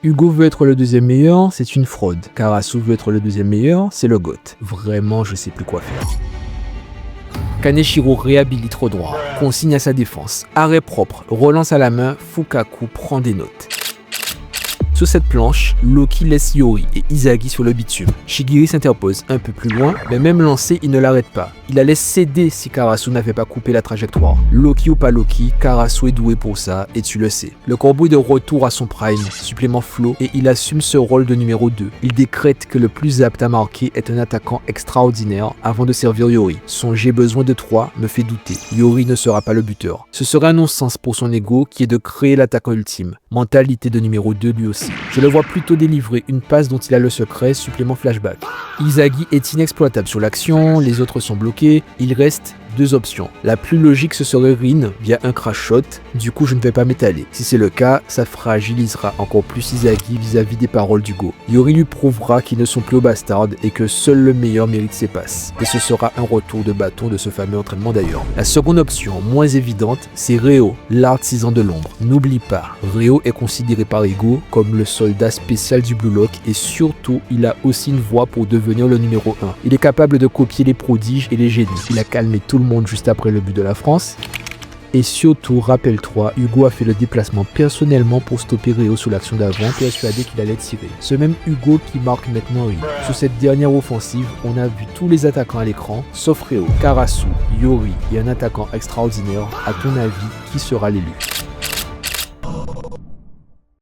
Hugo veut être le deuxième meilleur, c'est une fraude. Karasu veut être le deuxième meilleur, c'est le GOAT. Vraiment, je sais plus quoi faire. Kaneshiro réhabilite droit, consigne à sa défense, arrêt propre, relance à la main, Fukaku prend des notes. Sur cette planche, Loki laisse Yori et Izagi sur le bitume. Shigiri s'interpose un peu plus loin, mais même lancé, il ne l'arrête pas. Il la laisse céder si Karasu n'avait pas coupé la trajectoire. Loki ou pas Loki, Karasu est doué pour ça, et tu le sais. Le corbeau est de retour à son prime, supplément flow, et il assume ce rôle de numéro 2. Il décrète que le plus apte à marquer est un attaquant extraordinaire avant de servir Yori. Son j'ai besoin de 3 me fait douter. Yori ne sera pas le buteur. Ce serait un non-sens pour son ego qui est de créer l'attaquant ultime. Mentalité de numéro 2 lui aussi. Je le vois plutôt délivrer une passe dont il a le secret, supplément flashback. Izagi est inexploitable sur l'action, les autres sont bloqués, il reste 2 options. La plus logique ce serait Rin via un crash shot, du coup je ne vais pas m'étaler. Si c'est le cas, ça fragilisera encore plus Izagi vis-à-vis des paroles d'Hugo. Yori lui prouvera qu'ils ne sont plus au bastard et que seul le meilleur mérite ses passes. Et ce sera un retour de bâton de ce fameux entraînement d'ailleurs. La seconde option, moins évidente, c'est Reo, l'artisan de l'ombre. N'oublie pas, Reo est considéré par Ego comme le soldat spécial du Blue Lock et surtout, il a aussi une voix pour devenir le numéro 1. Il est capable de copier les prodiges et les génies. Il a calmé tout le monde juste après le but de la France. Et surtout, rappelle-toi, Hugo a fait le déplacement personnellement pour stopper Reo sur l'action d'avant, persuadé qu'il allait tirer. Ce même Hugo qui marque maintenant Rin. Sur cette dernière offensive, on a vu tous les attaquants à l'écran, sauf Reo, Karasu, Yori et un attaquant extraordinaire. À ton avis, qui sera l'élu ?